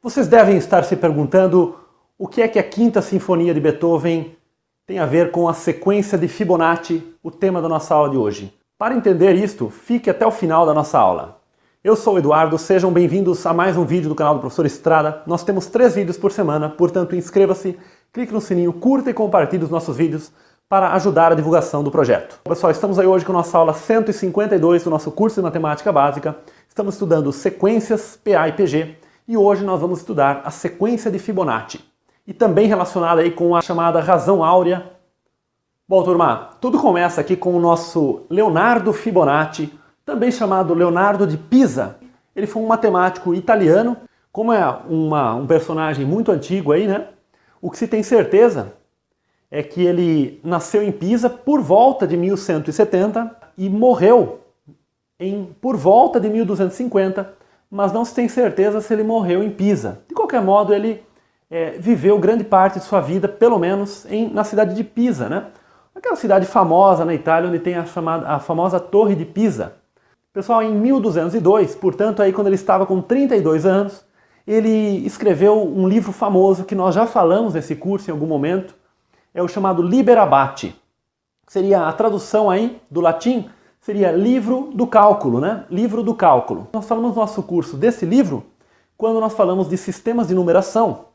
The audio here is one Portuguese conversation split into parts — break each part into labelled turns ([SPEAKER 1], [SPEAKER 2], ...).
[SPEAKER 1] Vocês devem estar se perguntando o que é que a Quinta Sinfonia de Beethoven tem a ver com a sequência de Fibonacci, o tema da nossa aula de hoje. Para entender isto, fique até o final da nossa aula. Eu sou o Eduardo, sejam bem-vindos a mais um vídeo do canal do Professor Estrada. Nós temos 3 vídeos por semana, portanto inscreva-se, clique no sininho, curta e compartilhe os nossos vídeos para ajudar a divulgação do projeto. Pessoal, estamos aí hoje com a nossa aula 152 do nosso curso de Matemática Básica. Estamos estudando sequências PA e PG. E hoje nós vamos estudar a sequência de Fibonacci, e também relacionada aí com a chamada razão áurea. Bom, turma, tudo começa aqui com o nosso Leonardo Fibonacci, também chamado Leonardo de Pisa. Ele foi um matemático italiano, como é um personagem muito antigo aí, né? O que se tem certeza é que ele nasceu em Pisa por volta de 1170 e morreu por volta de 1250, mas não se tem certeza se ele morreu em Pisa. De qualquer modo, ele viveu grande parte de sua vida, pelo menos, na cidade de Pisa, né? Aquela cidade famosa na Itália, onde tem a famosa Torre de Pisa. Pessoal, em 1202, portanto, aí quando ele estava com 32 anos, ele escreveu um livro famoso, que nós já falamos nesse curso em algum momento, é o chamado Liber Abaci. Seria a tradução aí do latim, seria livro do cálculo, né? Livro do cálculo. Nós falamos no nosso curso desse livro quando nós falamos de sistemas de numeração,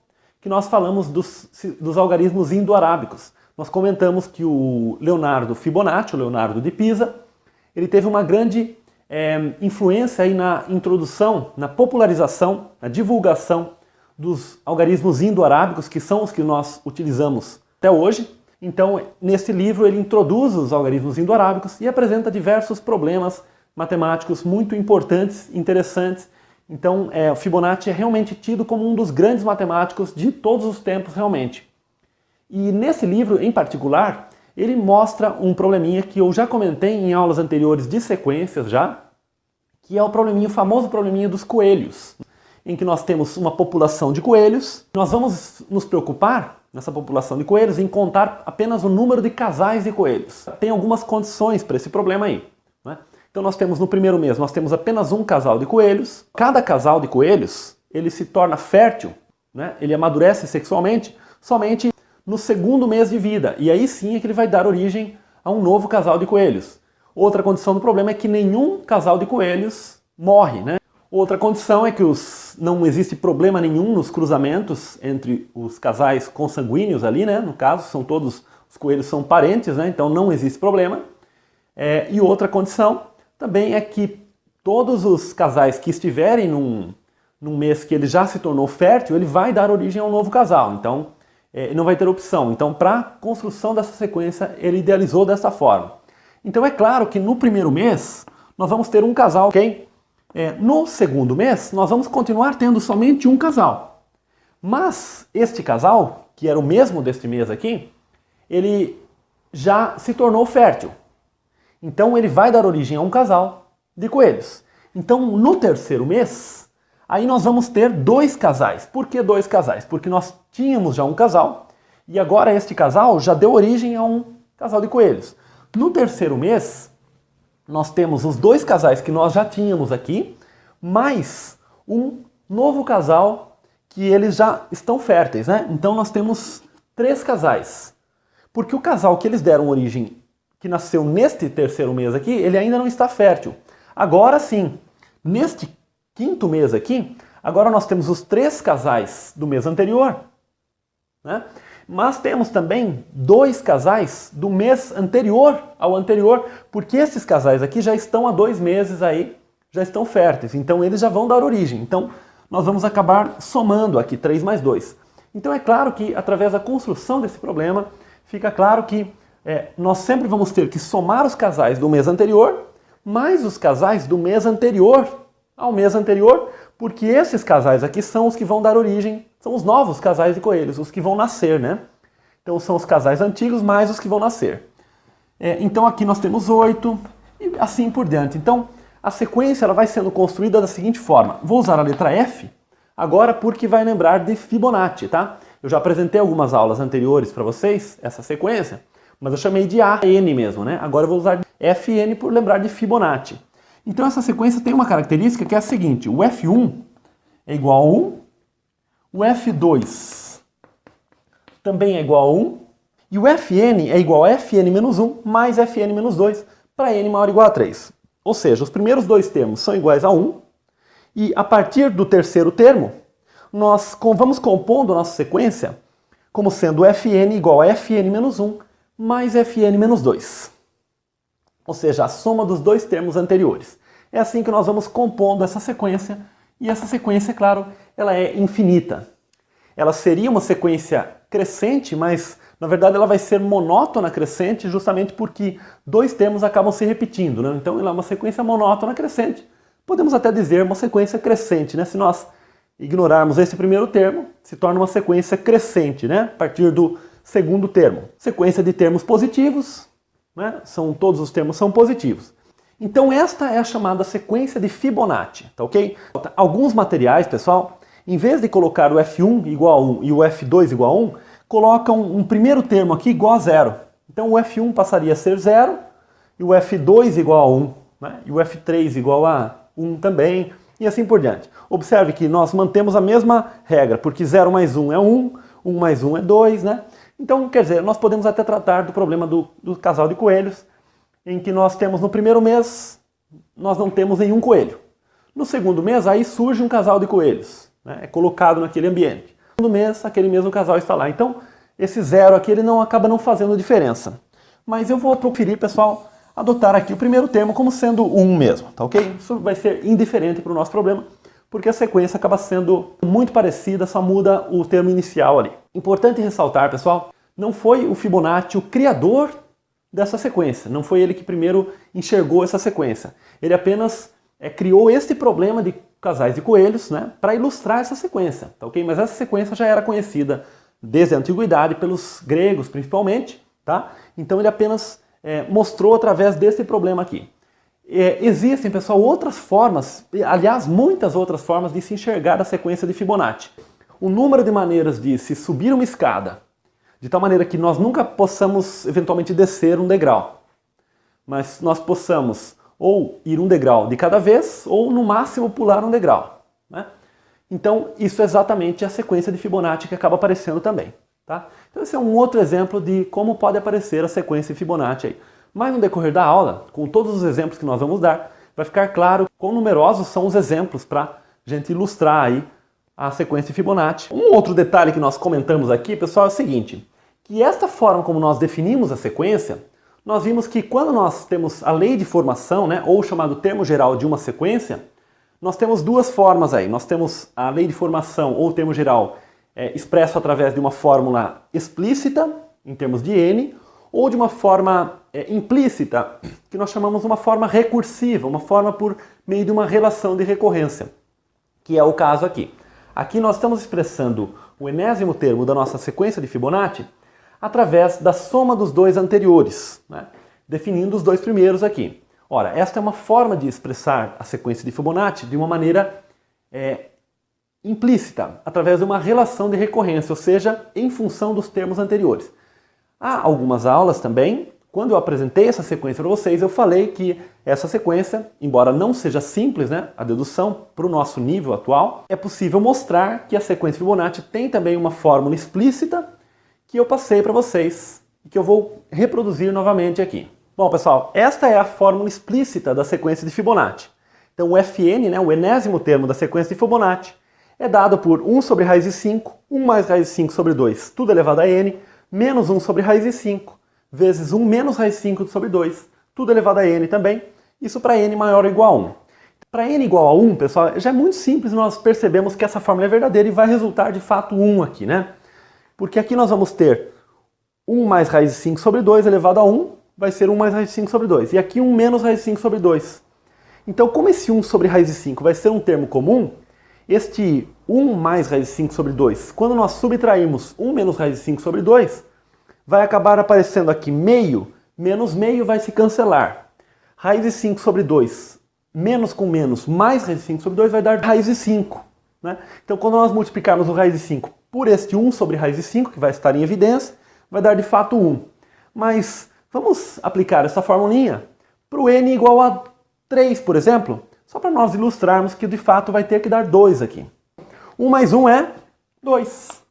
[SPEAKER 1] que nós falamos dos algarismos indo-arábicos. Nós comentamos que o Leonardo Fibonacci, o Leonardo de Pisa, ele teve uma grande influência aí na introdução, na popularização, na divulgação dos algarismos indo-arábicos, que são os que nós utilizamos até hoje. Então, nesse livro, ele introduz os algarismos indo-arábicos e apresenta diversos problemas matemáticos muito importantes, interessantes. Então, o Fibonacci é realmente tido como um dos grandes matemáticos de todos os tempos, realmente. E nesse livro, em particular, ele mostra um probleminha que eu já comentei em aulas anteriores de sequências já, que é o famoso probleminha dos coelhos, em que nós temos uma população de coelhos. Nós vamos nos preocupar nessa população de coelhos, em contar apenas o número de casais de coelhos. Tem algumas condições para esse problema aí, né? Então nós temos no primeiro mês, nós temos apenas um casal de coelhos. Cada casal de coelhos, ele se torna fértil, né? Ele amadurece sexualmente somente no segundo mês de vida. E aí sim é que ele vai dar origem a um novo casal de coelhos. Outra condição do problema é que nenhum casal de coelhos morre, né? Outra condição é que não existe problema nenhum nos cruzamentos entre os casais consanguíneos ali, né? No caso, os coelhos são parentes, né? Então não existe problema. E outra condição também é que todos os casais que estiverem num mês que ele já se tornou fértil, ele vai dar origem a um novo casal. Então não vai ter opção. Então, para a construção dessa sequência, ele idealizou dessa forma. Então é claro que no primeiro mês nós vamos ter um casal, ok? No segundo mês, nós vamos continuar tendo somente um casal. Mas este casal, que era o mesmo deste mês aqui, ele já se tornou fértil. Então ele vai dar origem a um casal de coelhos. Então no terceiro mês, aí nós vamos ter 2 casais. Por que 2 casais? Porque nós tínhamos já um casal e agora este casal já deu origem a um casal de coelhos. No terceiro mês, nós temos os 2 casais que nós já tínhamos aqui, mais um novo casal que eles já estão férteis, né? Então nós temos 3 casais. Porque o casal que eles deram origem, que nasceu neste terceiro mês aqui, ele ainda não está fértil. Agora sim, neste quinto mês aqui, agora nós temos os 3 casais do mês anterior, né? Mas temos também 2 casais do mês anterior ao anterior, porque esses casais aqui já estão há 2 meses aí, já estão férteis, então eles já vão dar origem. Então nós vamos acabar somando aqui 3 mais 2. Então é claro que através da construção desse problema, fica claro que nós sempre vamos ter que somar os casais do mês anterior, mais os casais do mês anterior ao mês anterior, porque esses casais aqui são os que vão dar origem, são os novos casais de coelhos, os que vão nascer, né? Então são os casais antigos mais os que vão nascer. Então aqui nós temos 8, e assim por diante. Então, a sequência ela vai sendo construída da seguinte forma. Vou usar a letra F agora porque vai lembrar de Fibonacci, tá? Eu já apresentei algumas aulas anteriores para vocês, essa sequência, mas eu chamei de AN mesmo, né? Agora eu vou usar FN por lembrar de Fibonacci. Então essa sequência tem uma característica que é a seguinte, o F1 é igual a 1, o F2 também é igual a 1, e o Fn é igual a Fn menos 1 mais Fn menos 2 para n maior ou igual a 3. Ou seja, os primeiros dois termos são iguais a 1, e a partir do terceiro termo, nós vamos compondo a nossa sequência como sendo Fn igual a Fn menos 1 mais Fn menos 2. Ou seja, a soma dos dois termos anteriores. É assim que nós vamos compondo essa sequência, e essa sequência, é claro, ela é infinita. Ela seria uma sequência crescente, mas na verdade ela vai ser monótona crescente justamente porque dois termos acabam se repetindo, né? Então ela é uma sequência monótona crescente. Podemos até dizer uma sequência crescente, né? Se nós ignorarmos esse primeiro termo, se torna uma sequência crescente, né? A partir do segundo termo. Sequência de termos positivos, né? Todos os termos são positivos. Então esta é a chamada sequência de Fibonacci, tá ok? Alguns materiais, pessoal, em vez de colocar o F1 igual a 1 e o F2 igual a 1, colocam um primeiro termo aqui igual a 0. Então o F1 passaria a ser 0, e o F2 igual a 1, né? E o F3 igual a 1 também, e assim por diante. Observe que nós mantemos a mesma regra, porque 0 mais 1 é 1, 1 mais 1 é 2, né? Então, quer dizer, nós podemos até tratar do problema do casal de coelhos, em que nós temos no primeiro mês, nós não temos nenhum coelho. No segundo mês, aí surge um casal de coelhos, né? É colocado naquele ambiente. No segundo mês, aquele mesmo casal está lá. Então, esse 0 aqui, ele acaba não fazendo diferença. Mas eu vou preferir, pessoal, adotar aqui o primeiro termo como sendo 1 mesmo, tá ok? Isso vai ser indiferente para o nosso problema, porque a sequência acaba sendo muito parecida, só muda o termo inicial ali. Importante ressaltar, pessoal, não foi o Fibonacci o criador dessa sequência, não foi ele que primeiro enxergou essa sequência. Ele apenas criou este problema de casais de coelhos, né, para ilustrar essa sequência, tá ok? Mas essa sequência já era conhecida desde a antiguidade pelos gregos, principalmente, tá? Então ele apenas mostrou através desse problema aqui. Existem, pessoal, outras formas, aliás, muitas outras formas de se enxergar a sequência de Fibonacci. O número de maneiras de se subir uma escada, de tal maneira que nós nunca possamos eventualmente descer um degrau, mas nós possamos ou ir um degrau de cada vez, ou no máximo pular um degrau, né? Então, isso é exatamente a sequência de Fibonacci que acaba aparecendo também, tá? Então, esse é um outro exemplo de como pode aparecer a sequência de Fibonacci aí. Mas no decorrer da aula, com todos os exemplos que nós vamos dar, vai ficar claro quão numerosos são os exemplos para a gente ilustrar aí a sequência de Fibonacci. Um outro detalhe que nós comentamos aqui, pessoal, é o seguinte, que esta forma como nós definimos a sequência, nós vimos que quando nós temos a lei de formação, né, ou chamado termo geral de uma sequência, nós temos duas formas aí. Nós temos a lei de formação ou termo geral expresso através de uma fórmula explícita, em termos de n, ou de uma forma implícita, que nós chamamos uma forma recursiva, uma forma por meio de uma relação de recorrência, que é o caso aqui. Aqui nós estamos expressando o enésimo termo da nossa sequência de Fibonacci através da soma dos dois anteriores, né? Definindo os dois primeiros aqui. Ora, esta é uma forma de expressar a sequência de Fibonacci de uma maneira implícita, através de uma relação de recorrência, ou seja, em função dos termos anteriores. Há algumas aulas também, quando eu apresentei essa sequência para vocês, eu falei que essa sequência, embora não seja simples, né, a dedução para o nosso nível atual, é possível mostrar que a sequência Fibonacci tem também uma fórmula explícita que eu passei para vocês e que eu vou reproduzir novamente aqui. Bom, pessoal, esta é a fórmula explícita da sequência de Fibonacci. Então o Fn, né, o enésimo termo da sequência de Fibonacci, é dado por 1 sobre raiz de 5, 1 mais raiz de 5 sobre 2, tudo elevado a n, menos 1 sobre raiz de 5, vezes 1 menos raiz de 5 sobre 2, tudo elevado a n também, isso para n maior ou igual a 1. Para n igual a 1, pessoal, já é muito simples, nós percebemos que essa fórmula é verdadeira e vai resultar de fato 1 aqui, né? Porque aqui nós vamos ter 1 mais raiz de 5 sobre 2 elevado a 1, vai ser 1 mais raiz de 5 sobre 2. E aqui 1 menos raiz de 5 sobre 2. Então, como esse 1 sobre raiz de 5 vai ser um termo comum, este 1 mais raiz de 5 sobre 2, quando nós subtraímos 1 menos raiz de 5 sobre 2, vai acabar aparecendo aqui meio, menos meio vai se cancelar. raiz de 5 sobre 2, menos com menos, mais raiz de 5 sobre 2 vai dar raiz de 5. Né? Então, quando nós multiplicarmos o raiz de 5 por este 1 sobre raiz de 5, que vai estar em evidência, vai dar de fato 1. Mas vamos aplicar essa formulinha para o n igual a 3, por exemplo, só para nós ilustrarmos que de fato vai ter que dar 2 aqui. 1 mais 1 é 2,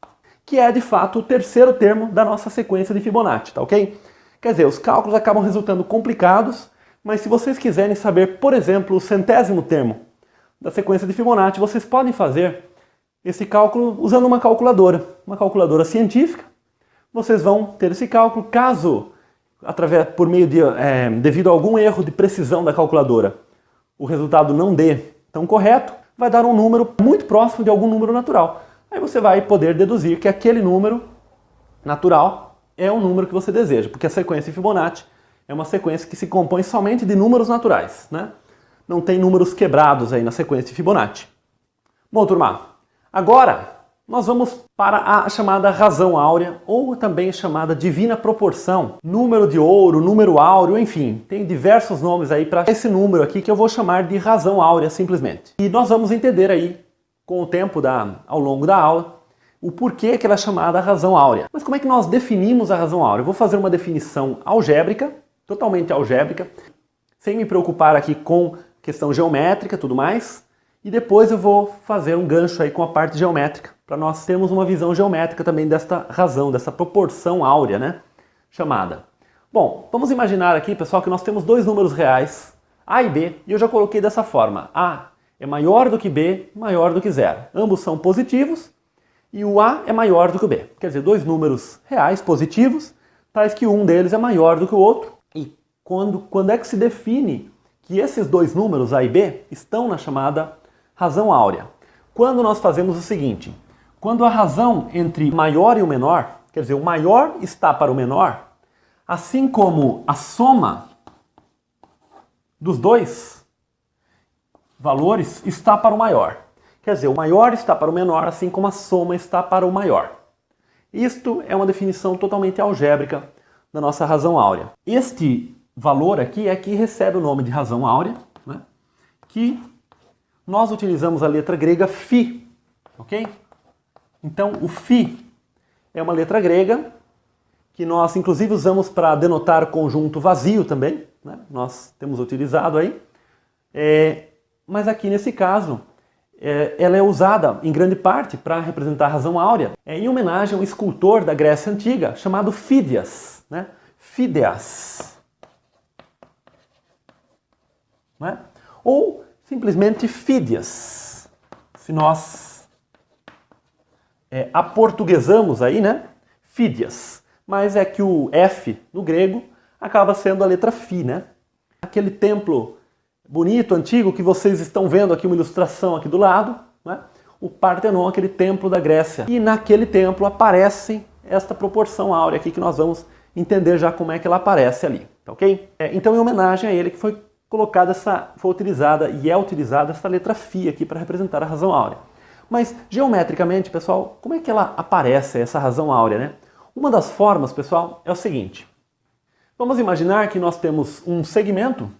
[SPEAKER 1] que é de fato o terceiro termo da nossa sequência de Fibonacci, tá ok? Quer dizer, os cálculos acabam resultando complicados, mas se vocês quiserem saber, por exemplo, o centésimo termo da sequência de Fibonacci, vocês podem fazer esse cálculo usando uma calculadora científica. Vocês vão ter esse cálculo, caso, devido a algum erro de precisão da calculadora, o resultado não dê tão correto, vai dar um número muito próximo de algum número natural. Aí você vai poder deduzir que aquele número natural é o número que você deseja, porque a sequência de Fibonacci é uma sequência que se compõe somente de números naturais, né? Não tem números quebrados aí na sequência de Fibonacci. Bom, turma, agora nós vamos para a chamada razão áurea, ou também chamada divina proporção, número de ouro, número áureo, enfim, tem diversos nomes aí para esse número aqui que eu vou chamar de razão áurea simplesmente. E nós vamos entender aí, com o tempo ao longo da aula, o porquê que ela é chamada razão áurea. Mas como é que nós definimos a razão áurea? Eu vou fazer uma definição algébrica, totalmente algébrica, sem me preocupar aqui com questão geométrica e tudo mais, e depois eu vou fazer um gancho aí com a parte geométrica, para nós termos uma visão geométrica também desta razão, dessa proporção áurea, né, chamada. Bom, vamos imaginar aqui, pessoal, que nós temos dois números reais, A e B, e eu já coloquei dessa forma. A é maior do que B, maior do que zero. Ambos são positivos, e o A é maior do que o B. Quer dizer, dois números reais positivos, tais que um deles é maior do que o outro. E quando é que se define que esses dois números, A e B, estão na chamada razão áurea? Quando nós fazemos o seguinte: quando a razão entre o maior e o menor, quer dizer, o maior está para o menor, assim como a soma dos dois valores está para o maior. Quer dizer, o maior está para o menor, assim como a soma está para o maior. Isto é uma definição totalmente algébrica da nossa razão áurea. Este valor aqui é que recebe o nome de razão áurea, né? Que nós utilizamos a letra grega φ, ok? Então, o φ é uma letra grega que nós, inclusive, usamos para denotar conjunto vazio também, né? Nós temos utilizado aí. Mas aqui, nesse caso, ela é usada, em grande parte, para representar a razão áurea, em homenagem a um escultor da Grécia Antiga chamado Fídias, né? Fídias. Né? Ou simplesmente Fídias. Se nós aportuguesamos aí, né? Fídias. Mas é que o F no grego acaba sendo a letra Φ, né? Aquele templo bonito, antigo, que vocês estão vendo aqui, uma ilustração aqui do lado, né? O Partenon, aquele templo da Grécia. E naquele templo aparece esta proporção áurea aqui que nós vamos entender já como é que ela aparece ali, tá ok? Então, em homenagem a ele que foi utilizada essa letra Φ aqui para representar a razão áurea. Mas, geometricamente, pessoal, como é que ela aparece, essa razão áurea, né? Uma das formas, pessoal, é o seguinte. Vamos imaginar que nós temos um segmento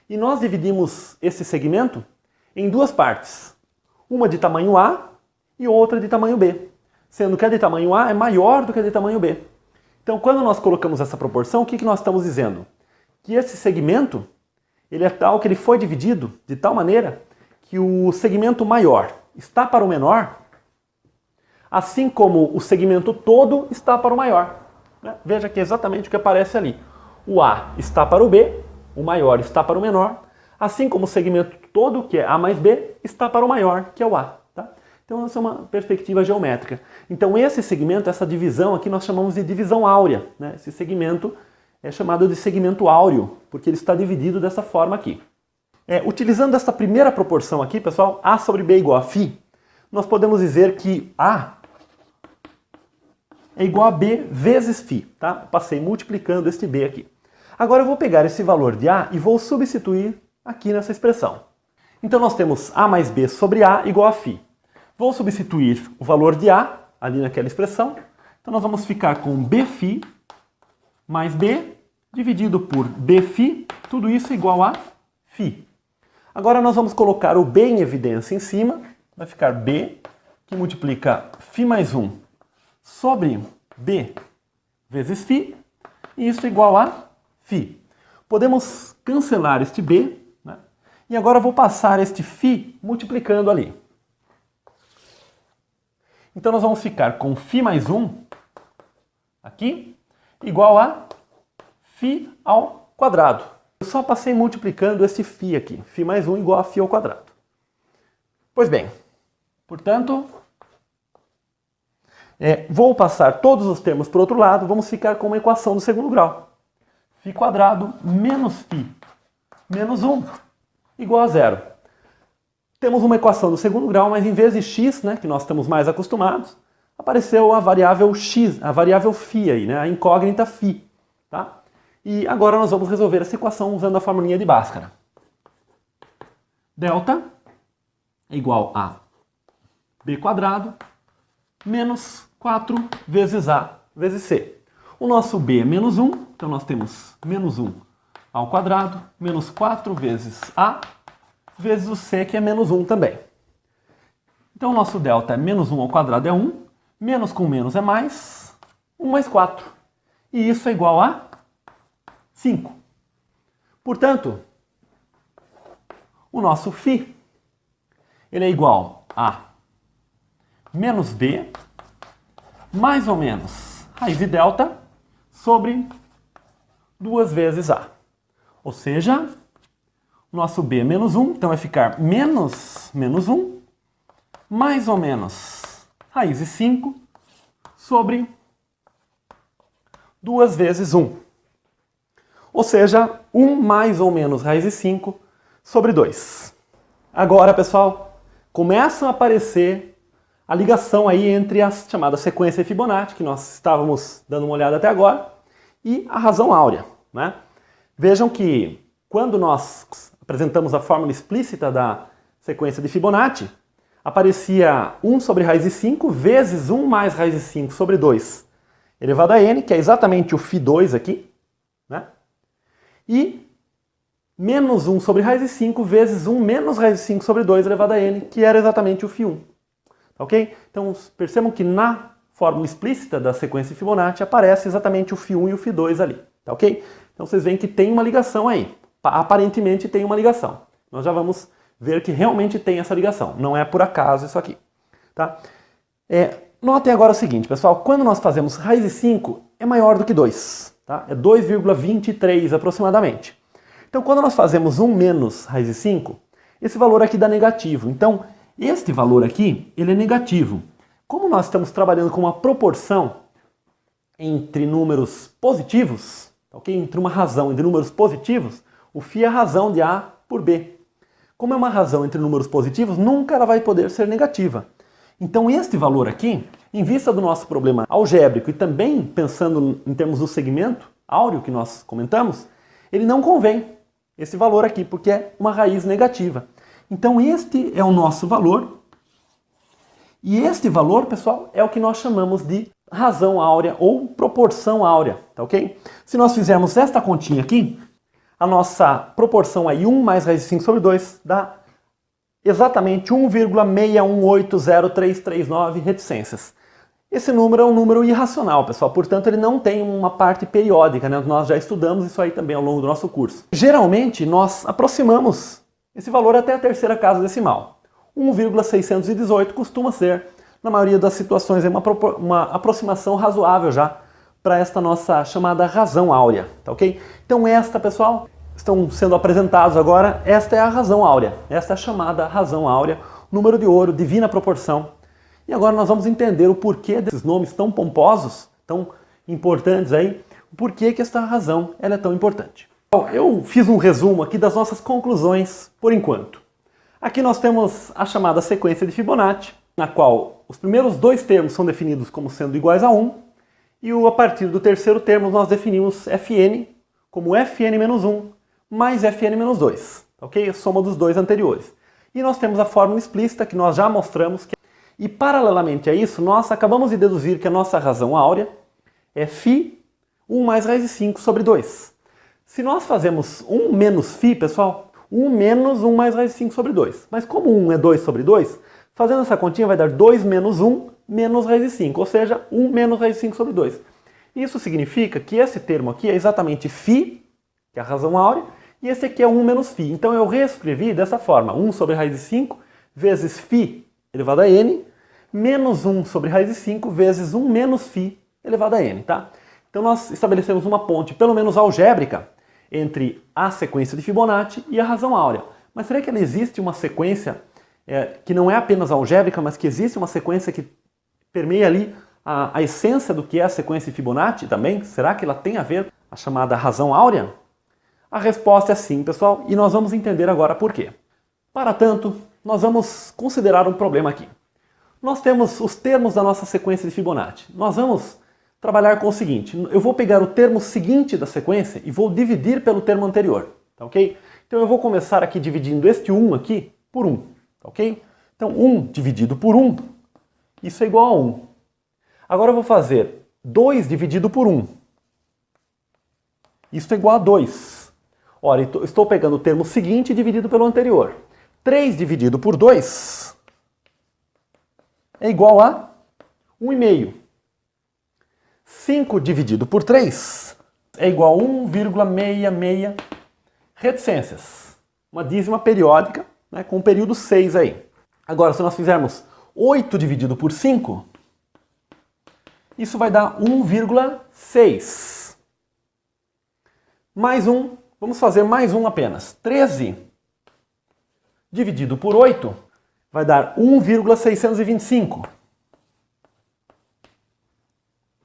[SPEAKER 1] e nós dividimos esse segmento em duas partes. Uma de tamanho A e outra de tamanho B. Sendo que a de tamanho A é maior do que a de tamanho B. Então, quando nós colocamos essa proporção, o que nós estamos dizendo? Que esse segmento ele é tal que ele foi dividido de tal maneira que o segmento maior está para o menor, assim como o segmento todo está para o maior. Né? Veja que é exatamente o que aparece ali. O A está para o B, o maior está para o menor, assim como o segmento todo, que é A mais B, está para o maior, que é o A. Tá? Então essa é uma perspectiva geométrica. Então esse segmento, essa divisão aqui, nós chamamos de divisão áurea. Né? Esse segmento é chamado de segmento áureo, porque ele está dividido dessa forma aqui. Utilizando essa primeira proporção aqui, pessoal, A sobre B igual a φ, nós podemos dizer que A é igual a B vezes φ. Tá? Passei multiplicando este B aqui. Agora eu vou pegar esse valor de A e vou substituir aqui nessa expressão. Então nós temos A mais B sobre A igual a φ. Vou substituir o valor de A ali naquela expressão. Então nós vamos ficar com Bφ mais B dividido por Bφ, tudo isso igual a φ. Agora nós vamos colocar o b em evidência em cima. Vai ficar b, que multiplica φ mais 1 sobre b vezes φ. E isso é igual a φ. Podemos cancelar este b, né? E agora eu vou passar este φ multiplicando ali. Então nós vamos ficar com φ mais 1 aqui igual a φ ao quadrado. Eu só passei multiplicando esse φ aqui. φ mais 1 igual a φ ao quadrado. Pois bem, portanto, vou passar todos os termos para o outro lado, vamos ficar com uma equação do segundo grau. φ quadrado menos φ menos 1 igual a 0. Temos uma equação do segundo grau, mas em vez de x, né, que nós estamos mais acostumados, apareceu a variável x, a variável φ aí, né, a incógnita φ. Tá? E agora nós vamos resolver essa equação usando a formulinha de Bhaskara. Delta é igual a b quadrado menos 4 vezes a vezes c. O nosso b é menos 1, então nós temos menos 1 ao quadrado, menos 4 vezes a, vezes o c, que é menos 1 também. Então o nosso delta é menos 1 ao quadrado é 1, menos com menos é mais, 1 mais 4. E isso é igual a 5. Portanto, o nosso φ ele é igual a menos b mais ou menos raiz de delta sobre 2 vezes a. Ou seja, o nosso b é menos 1, então vai ficar menos 1 mais ou menos raiz de 5 sobre 2 vezes 1. Ou seja, 1 mais ou menos raiz de 5 sobre 2. Agora, pessoal, começam a aparecer a ligação aí entre a chamada sequência Fibonacci, que nós estávamos dando uma olhada até agora, e a razão áurea, né? Vejam que quando nós apresentamos a fórmula explícita da sequência de Fibonacci, aparecia 1 sobre raiz de 5 vezes 1 mais raiz de 5 sobre 2 elevado a n, que é exatamente o φ2 aqui, né? E menos 1 sobre raiz de 5 vezes 1 menos raiz de 5 sobre 2 elevado a n, que era exatamente o φ1. Ok? Então percebam que na fórmula explícita da sequência Fibonacci aparece exatamente o φ1 e o φ2 ali. Tá ok? Então vocês veem que tem uma ligação aí. Aparentemente tem uma ligação. Nós já vamos ver que realmente tem essa ligação. Não é por acaso isso aqui. Tá? Notem agora o seguinte, pessoal. Quando nós fazemos raiz de 5, é maior do que 2. Tá? É 2,23 aproximadamente. Então quando nós fazemos 1 menos raiz de 5, esse valor aqui dá negativo. Então este valor aqui, ele é negativo. Como nós estamos trabalhando com uma proporção entre números positivos, ok? Entre uma razão de números positivos, o φ é a razão de A por B. Como é uma razão entre números positivos, nunca ela vai poder ser negativa. Então este valor aqui, em vista do nosso problema algébrico e também pensando em termos do segmento áureo que nós comentamos, ele não convém, esse valor aqui, porque é uma raiz negativa. Então este é o nosso valor, e este valor, pessoal, é o que nós chamamos de razão áurea ou proporção áurea, tá ok? Se nós fizermos esta continha aqui, a nossa proporção aí 1 mais raiz de 5 sobre 2 dá exatamente 1,6180339 reticências. Esse número é um número irracional, pessoal, portanto ele não tem uma parte periódica, né? Nós já estudamos isso aí também ao longo do nosso curso. Geralmente nós aproximamos esse valor até a terceira casa decimal. 1,618 costuma ser, na maioria das situações, uma aproximação razoável já para esta nossa chamada razão áurea, tá ok? Então esta, pessoal, estão sendo apresentados agora, esta é a razão áurea, esta é a chamada razão áurea, número de ouro, divina proporção. E agora nós vamos entender o porquê desses nomes tão pomposos, tão importantes aí, o porquê que esta razão ela é tão importante. Bom, eu fiz um resumo aqui das nossas conclusões por enquanto. Aqui nós temos a chamada sequência de Fibonacci, na qual os primeiros dois termos são definidos como sendo iguais a 1, e a partir do terceiro termo nós definimos Fn como Fn-1 mais Fn-2, ok? A soma dos dois anteriores. E nós temos a fórmula explícita que nós já mostramos, e paralelamente a isso nós acabamos de deduzir que a nossa razão áurea é φ 1 mais raiz de 5 sobre 2. Se nós fazemos 1 menos φ, pessoal, 1 menos 1 mais raiz de 5 sobre 2. Mas como 1 é 2 sobre 2, fazendo essa continha vai dar 2 menos 1 menos raiz de 5, ou seja, 1 menos raiz de 5 sobre 2. Isso significa que esse termo aqui é exatamente φ, que é a razão áurea, e esse aqui é 1 menos φ. Então eu reescrevi dessa forma, 1 sobre raiz de 5 vezes φ elevado a n, menos 1 sobre raiz de 5 vezes 1 menos φ elevado a n, tá? Então nós estabelecemos uma ponte, pelo menos algébrica, entre a sequência de Fibonacci e a razão áurea. Mas será que ela existe uma sequência que não é apenas algébrica, mas que existe uma sequência que permeia ali a essência do que é a sequência de Fibonacci também? Será que ela tem a ver com a chamada razão áurea? A resposta é sim, pessoal, e nós vamos entender agora por quê. Para tanto, nós vamos considerar um problema aqui. Nós temos os termos da nossa sequência de Fibonacci. Nós vamos trabalhar com o seguinte, eu vou pegar o termo seguinte da sequência e vou dividir pelo termo anterior, tá ok? Então eu vou começar aqui dividindo este 1 aqui por 1, tá ok? Então 1 dividido por 1, isso é igual a 1. Agora eu vou fazer 2 dividido por 1, isso é igual a 2. Ora, estou pegando o termo seguinte dividido pelo anterior. 3 dividido por 2 é igual a 1,5. 5 dividido por 3 é igual a 1,66 reticências. Uma dízima periódica, né, com o período 6 aí. Agora, se nós fizermos 8 dividido por 5, isso vai dar 1,6. Mais 1, vamos fazer mais um apenas. 13 dividido por 8 vai dar 1,625.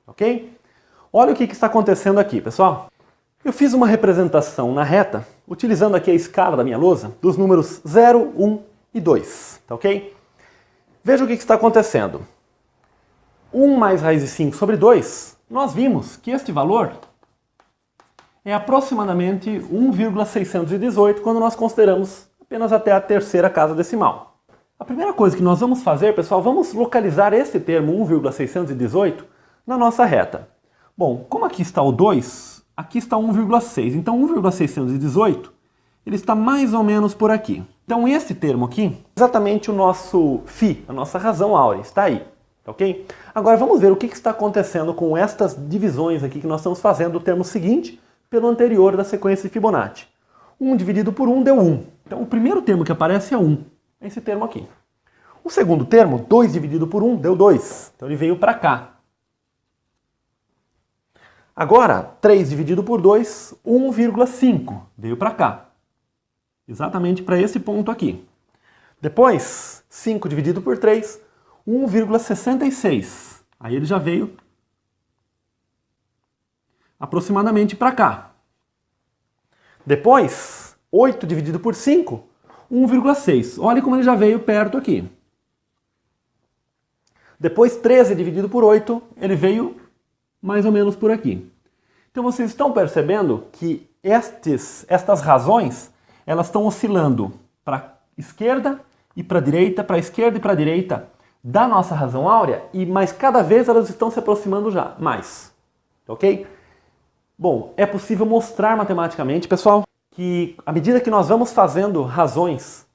[SPEAKER 1] Ok? Olha o que está acontecendo aqui, pessoal. Eu fiz uma representação na reta, utilizando aqui a escala da minha lousa, dos números 0, 1 e 2, tá ok? Veja o que está acontecendo. 1 mais raiz de 5 sobre 2, nós vimos que este valor é aproximadamente 1,618 quando nós consideramos apenas até a terceira casa decimal. A primeira coisa que nós vamos fazer, pessoal, vamos localizar esse termo 1,618 na nossa reta. Bom, como aqui está o 2, aqui está 1,6. Então 1,618, ele está mais ou menos por aqui. Então esse termo aqui, exatamente o nosso φ, a nossa razão áurea, está aí. Ok? Agora vamos ver o que está acontecendo com estas divisões aqui que nós estamos fazendo do termo seguinte pelo anterior da sequência de Fibonacci. 1 dividido por 1 deu 1. Então o primeiro termo que aparece é 1. É esse termo aqui. O segundo termo, 2 dividido por 1, deu 2. Então ele veio para cá. Agora, 3 dividido por 2, 1,5. Veio para cá. Exatamente para esse ponto aqui. Depois, 5 dividido por 3, 1,66. Aí ele já veio aproximadamente para cá. Depois, 8 dividido por 5, 1,6. Olha como ele já veio perto aqui. Depois, 13 dividido por 8, ele veio mais ou menos por aqui. Então vocês estão percebendo que estas razões, elas estão oscilando para a esquerda e para a direita, para a esquerda e para a direita da nossa razão áurea, mas cada vez elas estão se aproximando já mais. Ok? Bom, é possível mostrar matematicamente, pessoal, que à medida que nós vamos fazendo razões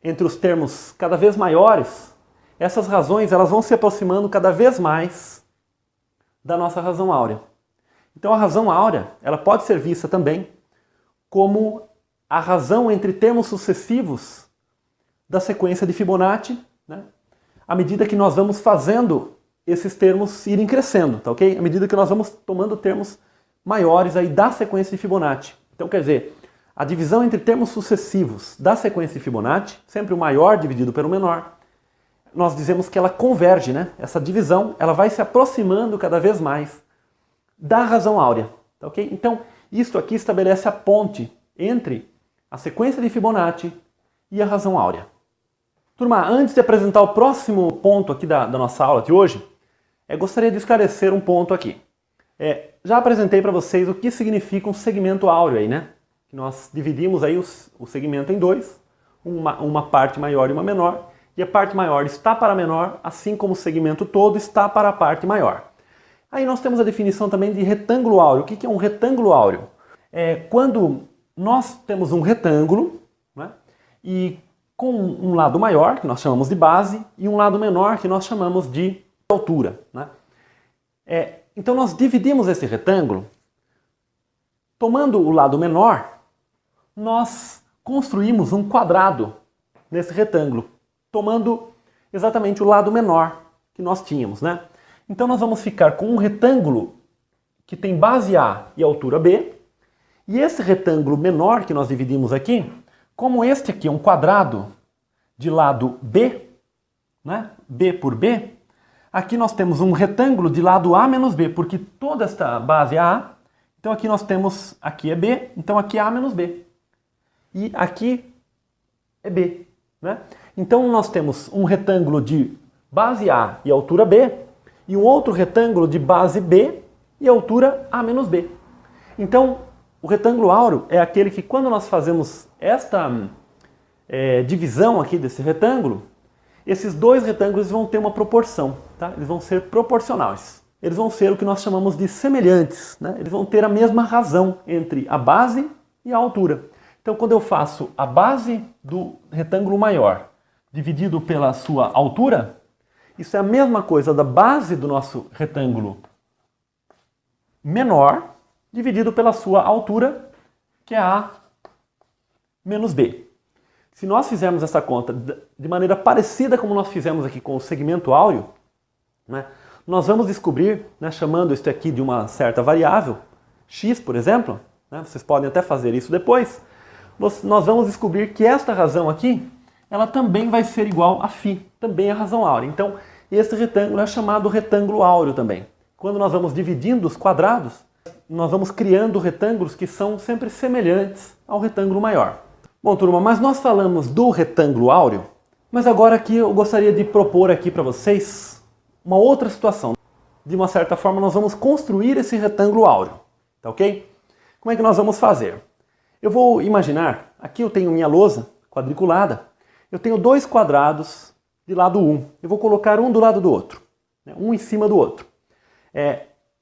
[SPEAKER 1] entre os termos cada vez maiores, essas razões elas vão se aproximando cada vez mais da nossa razão áurea. Então a razão áurea, ela pode ser vista também como a razão entre termos sucessivos da sequência de Fibonacci, né? À medida que nós vamos fazendo esses termos irem crescendo, tá ok? À medida que nós vamos tomando termos maiores aí da sequência de Fibonacci. Então quer dizer, a divisão entre termos sucessivos da sequência de Fibonacci, sempre o maior dividido pelo menor, nós dizemos que ela converge, né? Essa divisão, ela vai se aproximando cada vez mais da razão áurea, tá ok? Então, isto aqui estabelece a ponte entre a sequência de Fibonacci e a razão áurea. Turma, antes de apresentar o próximo ponto aqui da nossa aula de hoje, gostaria de esclarecer um ponto aqui. Já apresentei para vocês o que significa um segmento áureo aí, né? Nós dividimos aí o segmento em dois, uma parte maior e uma menor, e a parte maior está para a menor, assim como o segmento todo está para a parte maior. Aí nós temos a definição também de retângulo áureo. O que é um retângulo áureo? Quando nós temos um retângulo, né? E com um lado maior, que nós chamamos de base, e um lado menor, que nós chamamos de altura, né? Então nós dividimos esse retângulo, tomando o lado menor, nós construímos um quadrado nesse retângulo, tomando exatamente o lado menor que nós tínhamos, né? Então nós vamos ficar com um retângulo que tem base A e altura B, e esse retângulo menor que nós dividimos aqui, como este aqui é um quadrado de lado B, né? B por B, aqui nós temos um retângulo de lado A menos B, porque toda esta base é A, então aqui nós temos, aqui é B, então aqui é A menos B. E aqui é B, né? Então nós temos um retângulo de base A e altura B, e um outro retângulo de base B e altura A menos B. Então, o retângulo áureo é aquele que, quando nós fazemos esta divisão aqui desse retângulo, esses dois retângulos vão ter uma proporção, tá? Eles vão ser proporcionais. Eles vão ser o que nós chamamos de semelhantes, né? Eles vão ter a mesma razão entre a base e a altura. Então, quando eu faço a base do retângulo maior dividido pela sua altura, isso é a mesma coisa da base do nosso retângulo menor dividido pela sua altura, que é A menos B. Se nós fizermos essa conta de maneira parecida como nós fizemos aqui com o segmento áureo, né, nós vamos descobrir, né, chamando isso aqui de uma certa variável, x, por exemplo, né, vocês podem até fazer isso depois, nós vamos descobrir que esta razão aqui, ela também vai ser igual a φ, também a razão áurea. Então, esse retângulo é chamado retângulo áureo também. Quando nós vamos dividindo os quadrados, nós vamos criando retângulos que são sempre semelhantes ao retângulo maior. Bom, turma, mas nós falamos do retângulo áureo, mas agora aqui eu gostaria de propor aqui para vocês uma outra situação. De uma certa forma, nós vamos construir esse retângulo áureo, tá ok? Como é que nós vamos fazer? Eu vou imaginar, aqui eu tenho minha lousa quadriculada, eu tenho dois quadrados de lado 1. Eu vou colocar um do lado do outro, né, um em cima do outro.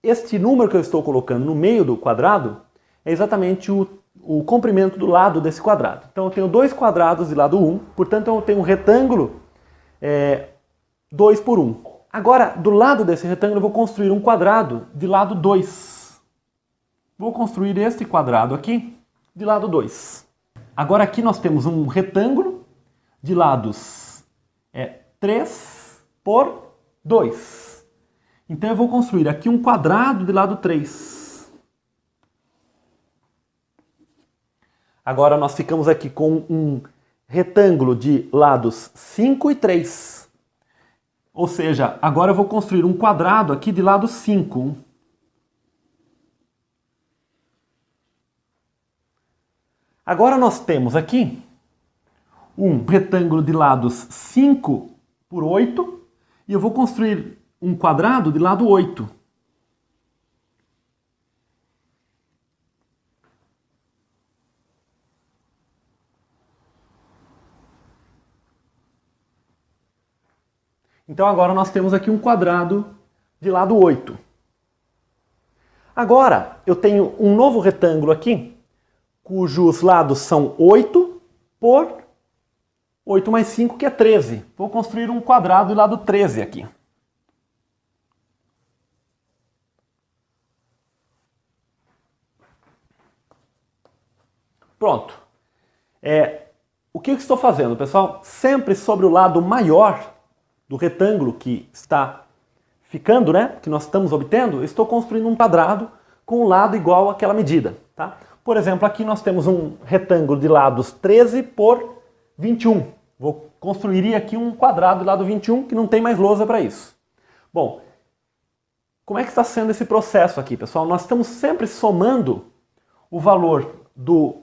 [SPEAKER 1] Este número que eu estou colocando no meio do quadrado é exatamente o comprimento do lado desse quadrado. Então eu tenho dois quadrados de lado 1, portanto eu tenho um retângulo 2 por 1. Agora, do lado desse retângulo eu vou construir um quadrado de lado 2. Vou construir este quadrado aqui de lado 2. Agora aqui nós temos um retângulo de lados 3 por 2. Então eu vou construir aqui um quadrado de lado 3. Agora nós ficamos aqui com um retângulo de lados 5 e 3. Ou seja, agora eu vou construir um quadrado aqui de lado 5. Agora nós temos aqui um retângulo de lados 5 por 8 e eu vou construir um quadrado de lado 8. Então agora nós temos aqui um quadrado de lado 8. Agora eu tenho um novo retângulo aqui, cujos lados são 8 por 8 mais 5, que é 13. Vou construir um quadrado de lado 13 aqui. Pronto. O que eu estou fazendo, pessoal? Sempre sobre o lado maior do retângulo que está ficando, né? Que nós estamos obtendo, eu estou construindo um quadrado com um lado igual àquela medida, tá? Por exemplo, aqui nós temos um retângulo de lados 13 por 21. Construiria aqui um quadrado de lado 21, que não tem mais lousa para isso. Bom, como é que está sendo esse processo aqui, pessoal? Nós estamos sempre somando o valor do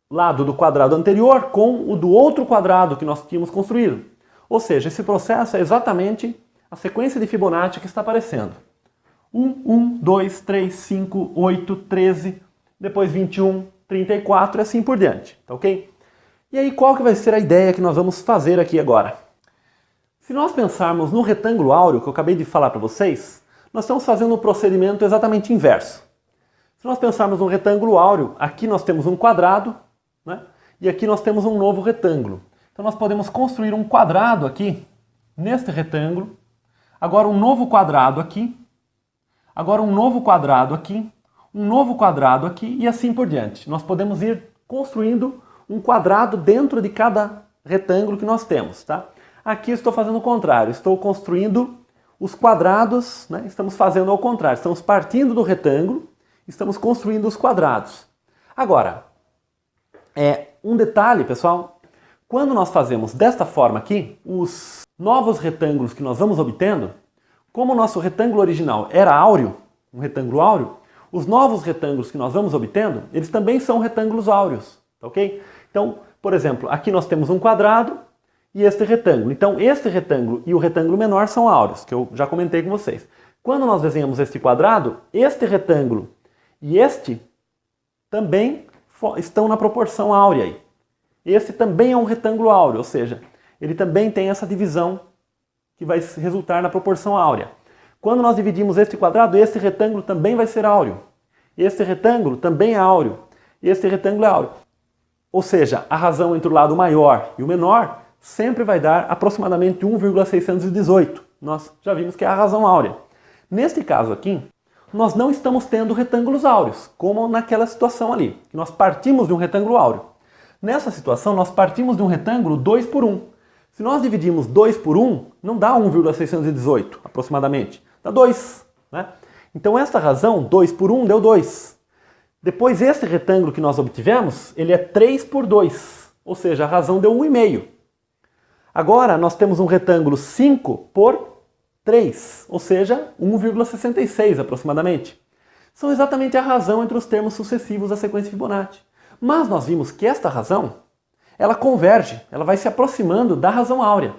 [SPEAKER 1] lado do quadrado anterior com o do outro quadrado que nós tínhamos construído. Ou seja, esse processo é exatamente a sequência de Fibonacci que está aparecendo. 1, 2, 3, 5, 8, 13, depois 21, 34 e assim por diante, tá ok? E aí qual que vai ser a ideia que nós vamos fazer aqui agora? Se nós pensarmos no retângulo áureo que eu acabei de falar para vocês, nós estamos fazendo um procedimento exatamente inverso. Se nós pensarmos um retângulo áureo, aqui nós temos um quadrado, né? E aqui nós temos um novo retângulo. Então nós podemos construir um quadrado aqui, neste retângulo, agora um novo quadrado aqui, agora um novo quadrado aqui, um novo quadrado aqui e assim por diante. Nós podemos ir construindo um quadrado dentro de cada retângulo que nós temos, tá? Aqui eu estou fazendo o contrário, estou construindo os quadrados, né? Estamos fazendo ao contrário, estamos partindo do retângulo, estamos construindo os quadrados. Agora, um detalhe, pessoal, quando nós fazemos desta forma aqui, os novos retângulos que nós vamos obtendo, como o nosso retângulo original era áureo, um retângulo áureo, os novos retângulos que nós vamos obtendo, eles também são retângulos áureos, tá ok? Então, por exemplo, aqui nós temos um quadrado e este retângulo. Então, este retângulo e o retângulo menor são áureos, que eu já comentei com vocês. Quando nós desenhamos este quadrado, este retângulo e este também estão na proporção áurea aí. Esse também é um retângulo áureo, ou seja, ele também tem essa divisão que vai resultar na proporção áurea. Quando nós dividimos este quadrado, este retângulo também vai ser áureo. Este retângulo também é áureo. Este retângulo é áureo. Ou seja, a razão entre o lado maior e o menor sempre vai dar aproximadamente 1,618. Nós já vimos que é a razão áurea. Neste caso aqui, nós não estamos tendo retângulos áureos, como naquela situação ali, que nós partimos de um retângulo áureo. Nessa situação, nós partimos de um retângulo 2 por 1. Se nós dividimos 2 por 1, não dá 1,618 aproximadamente, dá 2. Né? Então esta razão, 2 por 1, deu 2. Depois esse retângulo que nós obtivemos, ele é 3 por 2, ou seja, a razão deu 1,5. Agora nós temos um retângulo 5 por 3, ou seja, 1,66 aproximadamente. São exatamente a razão entre os termos sucessivos da sequência Fibonacci. Mas nós vimos que esta razão, ela converge, ela vai se aproximando da razão áurea.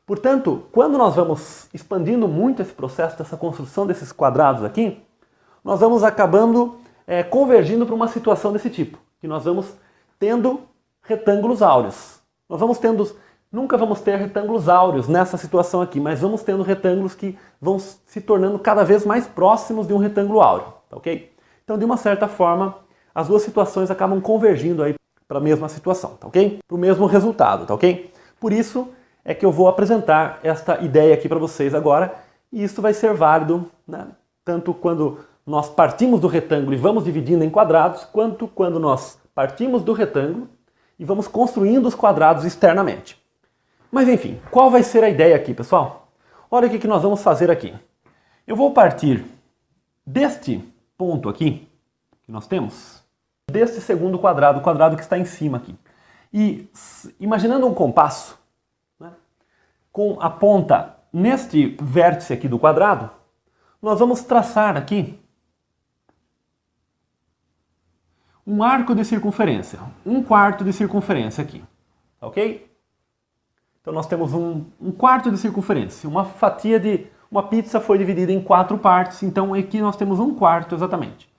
[SPEAKER 1] Portanto, quando nós vamos expandindo muito esse processo dessa construção desses quadrados aqui, nós vamos acabando convergindo para uma situação desse tipo, que nós vamos tendo retângulos áureos. Nunca vamos ter retângulos áureos nessa situação aqui, mas vamos tendo retângulos que vão se tornando cada vez mais próximos de um retângulo áureo, tá ok? Então, de uma certa forma, as duas situações acabam convergindo aí para a mesma situação, tá ok? Para o mesmo resultado, tá ok? Por isso é que eu vou apresentar esta ideia aqui para vocês agora, e isso vai ser válido, né, tanto quando nós partimos do retângulo e vamos dividindo em quadrados, quanto quando nós partimos do retângulo e vamos construindo os quadrados externamente. Mas enfim, qual vai ser a ideia aqui, pessoal? Olha o que nós vamos fazer aqui. Eu vou partir deste ponto aqui, que nós temos, deste segundo quadrado, o quadrado que está em cima aqui. E imaginando um compasso, né, com a ponta neste vértice aqui do quadrado, nós vamos traçar aqui um arco de circunferência, 1/4 de circunferência aqui, ok? Então nós temos um quarto de circunferência, uma fatia de uma pizza foi dividida em 4 partes, então aqui nós temos 1/4 exatamente.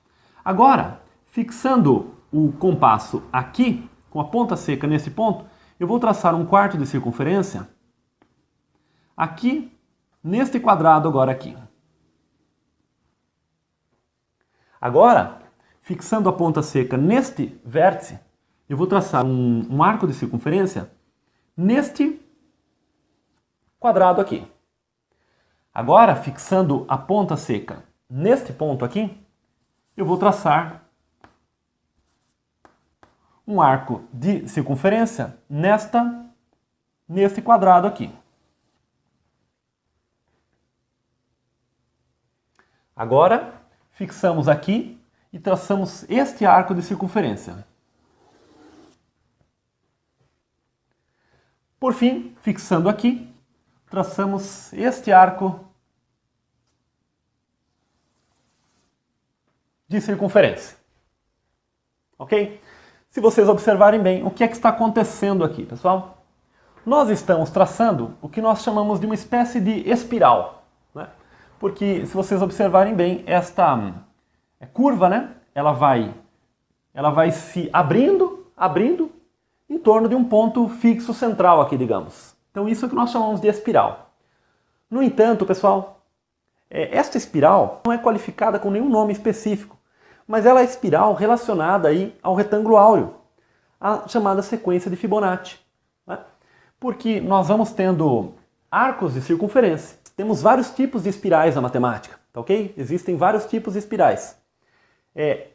[SPEAKER 1] Agora, fixando o compasso aqui, com a ponta seca nesse ponto, eu vou traçar 1/4 de circunferência aqui, neste quadrado agora aqui. Agora, fixando a ponta seca neste vértice, eu vou traçar um arco de circunferência neste quadrado aqui. Agora, fixando a ponta seca neste ponto aqui, eu vou traçar um arco de circunferência neste quadrado aqui. Agora, fixamos aqui e traçamos este arco de circunferência. Por fim, fixando aqui, traçamos este arco de circunferência. Ok? Se vocês observarem bem, o que é que está acontecendo aqui, pessoal? Nós estamos traçando o que nós chamamos de uma espécie de espiral, né? Porque, se vocês observarem bem, esta curva, né? Ela vai se abrindo em torno de um ponto fixo central aqui, digamos. Então isso é o que nós chamamos de espiral. No entanto, pessoal, esta espiral não é qualificada com nenhum nome específico, mas ela é a espiral relacionada aí ao retângulo áureo, a chamada sequência de Fibonacci, né? Porque nós vamos tendo arcos de circunferência. Temos vários tipos de espirais na matemática, tá ok? Existem vários tipos de espirais.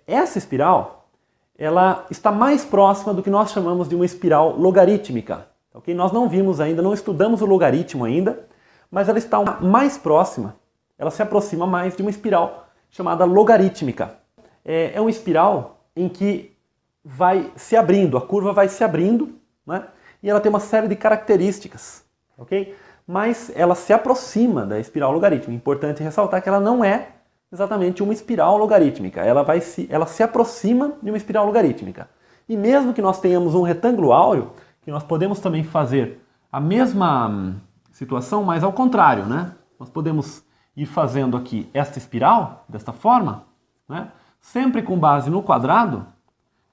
[SPEAKER 1] Essa espiral, ela está mais próxima do que nós chamamos de uma espiral logarítmica, tá ok? Nós não vimos ainda, não estudamos o logaritmo ainda, mas ela está mais próxima, ela se aproxima mais de uma espiral chamada logarítmica. É uma espiral em que vai se abrindo, a curva vai se abrindo, né? E ela tem uma série de características, ok? Mas ela se aproxima da espiral logarítmica. Importante ressaltar que ela não é exatamente uma espiral logarítmica, ela se aproxima de uma espiral logarítmica. E mesmo que nós tenhamos um retângulo áureo, que nós podemos também fazer a mesma situação, mas ao contrário, né? Nós podemos ir fazendo aqui esta espiral, desta forma, né? Sempre com base no quadrado,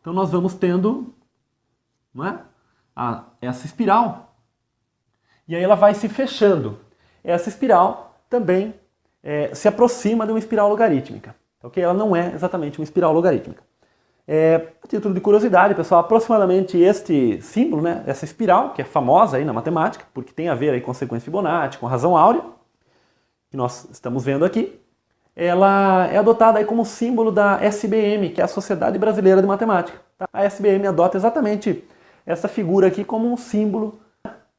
[SPEAKER 1] então nós vamos tendo, né, essa espiral. E aí ela vai se fechando. Essa espiral também se aproxima de uma espiral logarítmica. Okay? Ela não é exatamente uma espiral logarítmica. A título de curiosidade, pessoal, aproximadamente este símbolo, né, essa espiral, que é famosa aí na matemática, porque tem a ver aí com sequência Fibonacci, com razão áurea, que nós estamos vendo aqui, ela é adotada aí como símbolo da SBM, que é a Sociedade Brasileira de Matemática. Tá? A SBM adota exatamente essa figura aqui como um símbolo,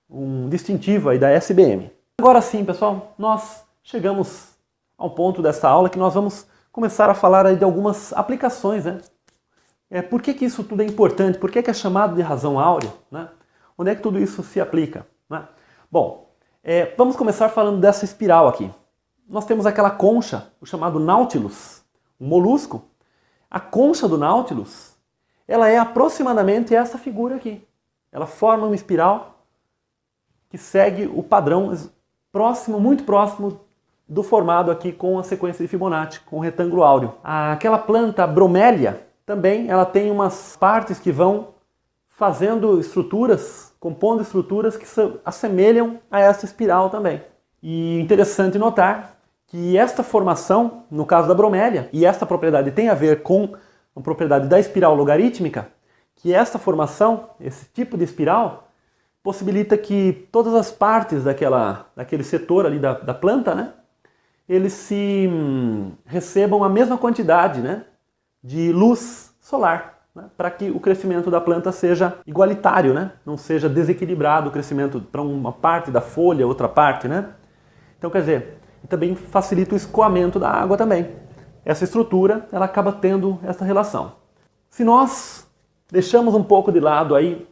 [SPEAKER 1] um distintivo aí da SBM. Agora sim, pessoal, nós chegamos ao ponto dessa aula que nós vamos começar a falar aí de algumas aplicações, né? Por que isso tudo é importante? Por que é chamado de razão áurea? Né? Onde é que tudo isso se aplica? Né? Bom, vamos começar falando dessa espiral aqui. Nós temos aquela concha, o chamado Nautilus, um molusco. A concha do Nautilus, ela é aproximadamente essa figura aqui. Ela forma uma espiral que segue o padrão próximo, muito próximo do formado aqui com a sequência de Fibonacci, com o retângulo áureo. Aquela planta bromélia, também, ela tem umas partes que vão fazendo estruturas, compondo estruturas que se assemelham a essa espiral também. E interessante notar que esta formação, no caso da bromélia, e esta propriedade tem a ver com a propriedade da espiral logarítmica, que esta formação, esse tipo de espiral, possibilita que todas as partes daquele setor ali da planta, né, eles recebam a mesma quantidade, né, de luz solar, né, para que o crescimento da planta seja igualitário, né, não seja desequilibrado o crescimento para uma parte da folha, outra parte, né. Então, quer dizer, e também facilita o escoamento da água também. Essa estrutura, ela acaba tendo essa relação. Se nós deixamos um pouco de lado aí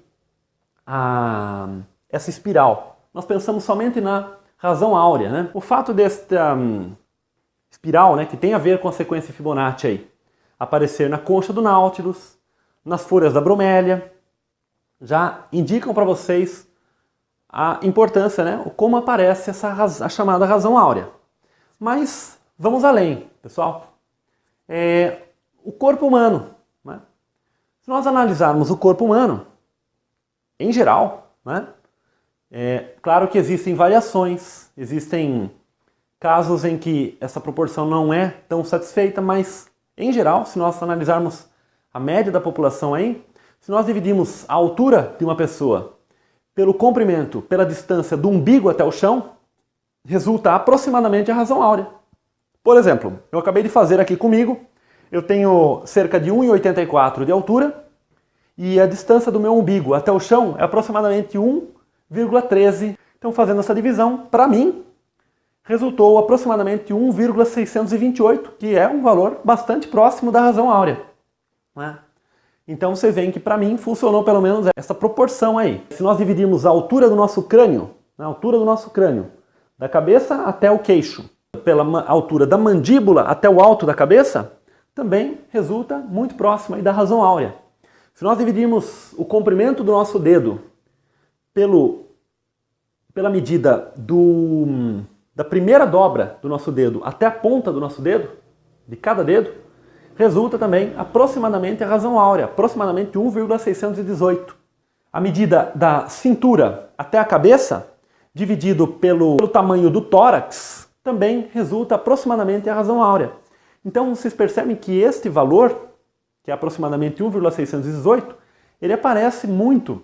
[SPEAKER 1] essa espiral, nós pensamos somente na razão áurea, né? O fato desta espiral, né, que tem a ver com a sequência Fibonacci aí, aparecer na concha do Nautilus, nas folhas da bromélia, já indicam para vocês a importância, né, como aparece a chamada razão áurea. Mas vamos além, pessoal. O corpo humano, né? Se nós analisarmos o corpo humano, em geral, né, claro que existem variações, existem casos em que essa proporção não é tão satisfeita, mas em geral, se nós analisarmos a média da população aí, se nós dividimos a altura de uma pessoa pelo comprimento, pela distância do umbigo até o chão, resulta aproximadamente a razão áurea. Por exemplo, eu acabei de fazer aqui comigo, eu tenho cerca de 1,84 de altura e a distância do meu umbigo até o chão é aproximadamente 1,13. Então, fazendo essa divisão, para mim, resultou aproximadamente 1,628, que é um valor bastante próximo da razão áurea, né? Então, vocês veem que para mim funcionou pelo menos essa proporção aí. Se nós dividirmos a altura do nosso crânio, a altura do nosso crânio, da cabeça até o queixo, pela altura da mandíbula até o alto da cabeça, também resulta muito próximo aí da razão áurea. Se nós dividirmos o comprimento do nosso dedo pela medida da primeira dobra do nosso dedo até a ponta do nosso dedo, de cada dedo, resulta também aproximadamente a razão áurea, aproximadamente 1,618. A medida da cintura até a cabeça, dividido pelo tamanho do tórax, também resulta aproximadamente a razão áurea. Então vocês percebem que este valor, que é aproximadamente 1,618, ele aparece muito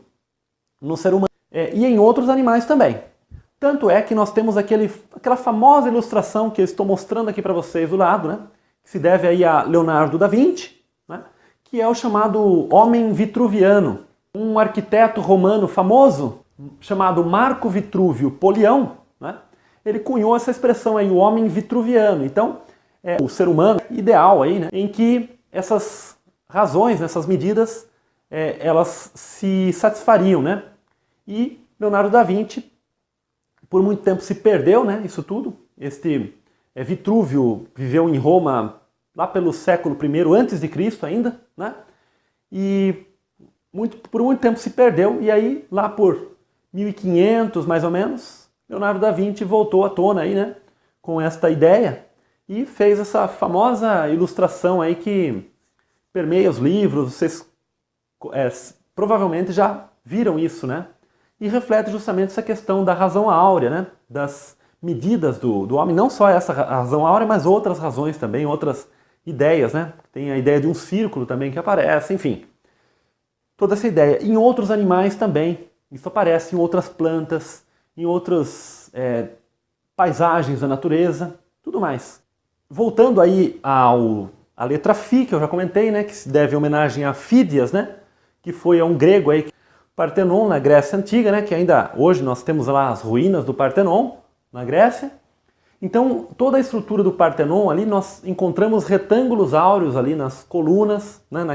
[SPEAKER 1] no ser humano e em outros animais também. Tanto é que nós temos aquela famosa ilustração que eu estou mostrando aqui para vocês do lado, né? Que se deve aí a Leonardo da Vinci, né? Que é o chamado homem vitruviano. Um arquiteto romano famoso, chamado Marco Vitrúvio Polião, né? Ele cunhou essa expressão aí, o homem vitruviano. Então, é o ser humano ideal aí, né? Em que essas razões, essas medidas, elas se satisfariam, né? E Leonardo da Vinci, por muito tempo se perdeu, né? Isso tudo. Este Vitrúvio viveu em Roma lá pelo século I antes de Cristo ainda, né? E por muito tempo se perdeu, e aí lá por 1500 mais ou menos, Leonardo da Vinci voltou à tona aí, né? Com esta ideia e fez essa famosa ilustração aí que permeia os livros. Vocês provavelmente já viram isso, né? E reflete justamente essa questão da razão áurea, né? Das medidas do homem, não só essa razão áurea, mas outras razões também, outras ideias, né? Tem a ideia de um círculo também que aparece, enfim. Toda essa ideia. Em outros animais também, isso aparece em outras plantas, em outras paisagens da natureza, tudo mais. Voltando aí à letra Φ, que eu já comentei, né? Que se deve homenagem a Fídias, né? Que foi um grego aí, Partenon, na Grécia Antiga, né, que ainda hoje nós temos lá as ruínas do Partenon, na Grécia. Então, toda a estrutura do Partenon ali, nós encontramos retângulos áureos ali nas colunas, né,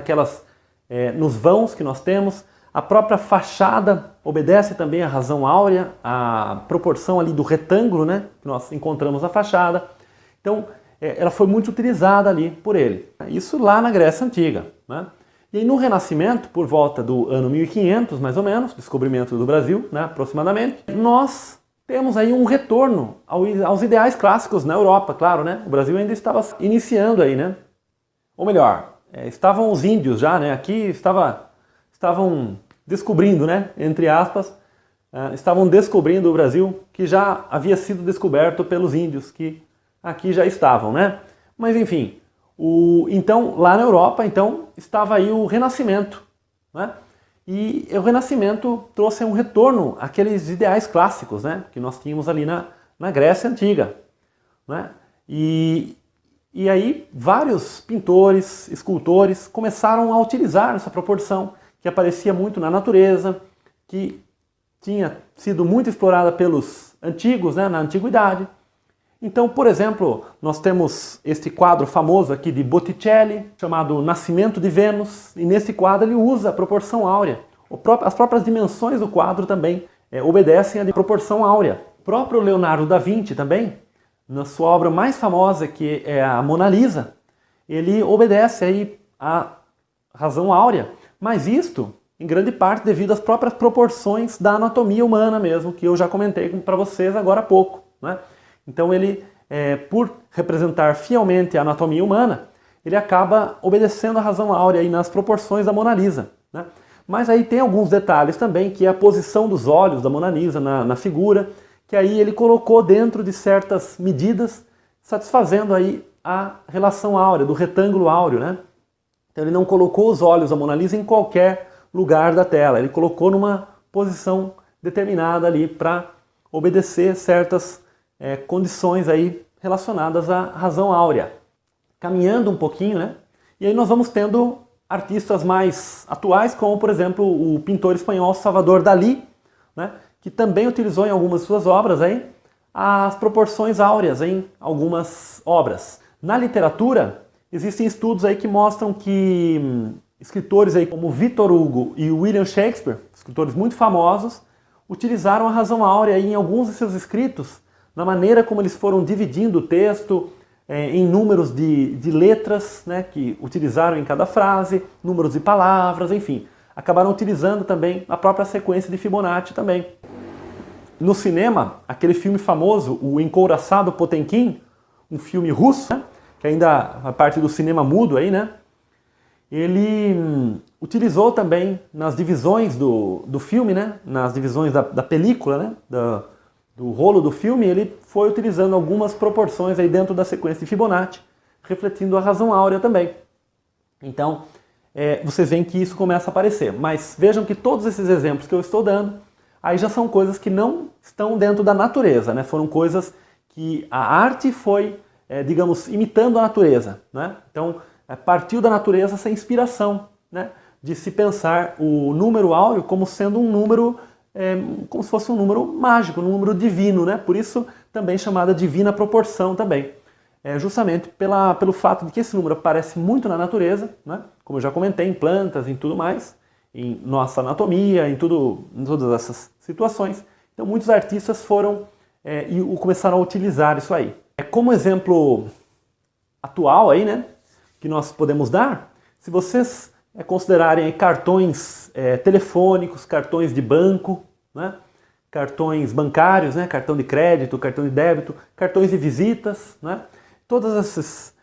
[SPEAKER 1] nos vãos que nós temos. A própria fachada obedece também à razão áurea, à proporção ali do retângulo, né, que nós encontramos na fachada. Então, ela foi muito utilizada ali por ele. Isso lá na Grécia Antiga, né? E aí no Renascimento, por volta do ano 1500, mais ou menos, descobrimento do Brasil, né, aproximadamente, nós temos aí um retorno aos ideais clássicos na Europa, claro, né? O Brasil ainda estava iniciando aí, né? Ou melhor, estavam os índios já, né? Aqui estavam descobrindo, né? Entre aspas, estavam descobrindo o Brasil, que já havia sido descoberto pelos índios, que aqui já estavam, né? Mas enfim... Então, lá na Europa, estava aí o Renascimento, né? E o Renascimento trouxe um retorno àqueles ideais clássicos, né? Que nós tínhamos ali na Grécia Antiga, né? E aí vários pintores, escultores começaram a utilizar essa proporção que aparecia muito na natureza, que tinha sido muito explorada pelos antigos, né? Na antiguidade. Então, por exemplo, nós temos este quadro famoso aqui de Botticelli, chamado Nascimento de Vênus, e nesse quadro ele usa a proporção áurea. As próprias dimensões do quadro também obedecem à proporção áurea. O próprio Leonardo da Vinci também, na sua obra mais famosa, que é a Mona Lisa, ele obedece aí à razão áurea, mas isto, em grande parte, devido às próprias proporções da anatomia humana mesmo, que eu já comentei para vocês agora há pouco, né? Então ele, por representar fielmente a anatomia humana, ele acaba obedecendo a razão áurea aí nas proporções da Mona Lisa, né? Mas aí tem alguns detalhes também, que é a posição dos olhos da Mona Lisa na figura, que aí ele colocou dentro de certas medidas, satisfazendo aí a relação áurea, do retângulo áureo, né? Então ele não colocou os olhos da Mona Lisa em qualquer lugar da tela, ele colocou numa posição determinada ali para obedecer certas condições aí relacionadas à razão áurea. Caminhando um pouquinho, né? E aí nós vamos tendo artistas mais atuais, como por exemplo o pintor espanhol Salvador Dalí, né? Que também utilizou em algumas de suas obras aí as proporções áureas em algumas obras. Na literatura, existem estudos aí que mostram que escritores aí como Victor Hugo e William Shakespeare, escritores muito famosos, utilizaram a razão áurea aí em alguns de seus escritos, na maneira como eles foram dividindo o texto em números de letras, né, que utilizaram em cada frase, números de palavras, enfim. Acabaram utilizando também a própria sequência de Fibonacci também. No cinema, aquele filme famoso, o Encouraçado Potemkin, um filme russo, né, que ainda a parte do cinema mudo aí, né, ele utilizou também nas divisões do filme, né, nas divisões da película, né, do rolo do filme, ele foi utilizando algumas proporções aí dentro da sequência de Fibonacci, refletindo a razão áurea também. Então, vocês veem que isso começa a aparecer. Mas vejam que todos esses exemplos que eu estou dando, aí já são coisas que não estão dentro da natureza, né? Foram coisas que a arte foi, digamos, imitando a natureza, né? Então, partiu da natureza essa inspiração, né? De se pensar o número áureo como sendo um número, como se fosse um número mágico, um número divino, né? Por isso também chamada divina proporção também. Justamente pelo fato de que esse número aparece muito na natureza, né? Como eu já comentei, em plantas, em tudo mais, em nossa anatomia, em todas essas situações. Então muitos artistas foram e começaram a utilizar isso aí. Como exemplo atual aí, né, que nós podemos dar, se vocês considerarem cartões telefônicos, cartões de banco, né, cartões bancários, né, cartão de crédito, cartão de débito, cartões de visitas, né, todos esses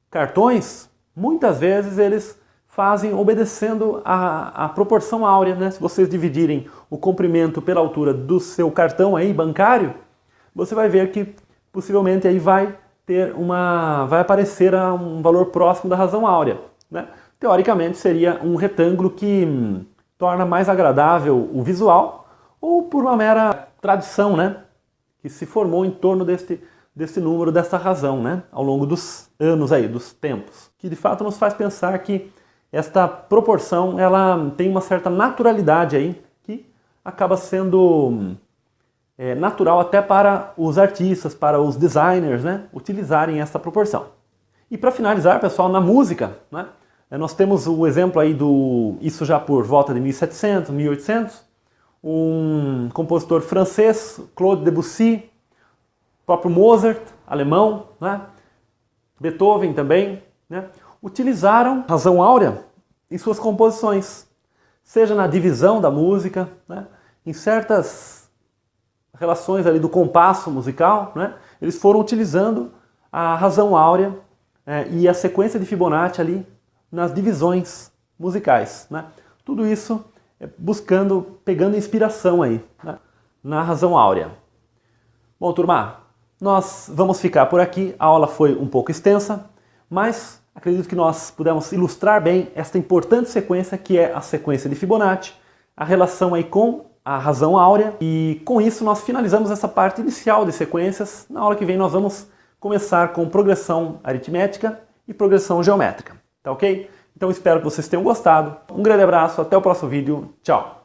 [SPEAKER 1] cartões, muitas vezes eles fazem obedecendo a proporção áurea, né? Se vocês dividirem o comprimento pela altura do seu cartão aí bancário, você vai ver que possivelmente aí vai aparecer um valor próximo da razão áurea, né? Teoricamente seria um retângulo que torna mais agradável o visual, ou por uma mera tradição, né, que se formou em torno desse número, dessa razão, né, ao longo dos anos aí, dos tempos, que de fato nos faz pensar que esta proporção ela tem uma certa naturalidade aí, que acaba sendo natural até para os artistas, para os designers, né, utilizarem essa proporção. E para finalizar, pessoal, na música, né, nós temos o exemplo aí isso já por volta de 1700, 1800, um compositor francês, Claude Debussy, próprio Mozart, alemão, né, Beethoven também, né, utilizaram razão áurea em suas composições, seja na divisão da música, né, em certas relações ali do compasso musical, né, eles foram utilizando a razão áurea e a sequência de Fibonacci ali nas divisões musicais, né. Tudo isso pegando inspiração aí, né, na razão áurea. Bom, turma, nós vamos ficar por aqui. A aula foi um pouco extensa, mas acredito que nós pudemos ilustrar bem esta importante sequência que é a sequência de Fibonacci, a relação aí com a razão áurea, e com isso nós finalizamos essa parte inicial de sequências. Na aula que vem nós vamos começar com progressão aritmética e progressão geométrica, tá ok? Então espero que vocês tenham gostado. Um grande abraço, até o próximo vídeo, tchau!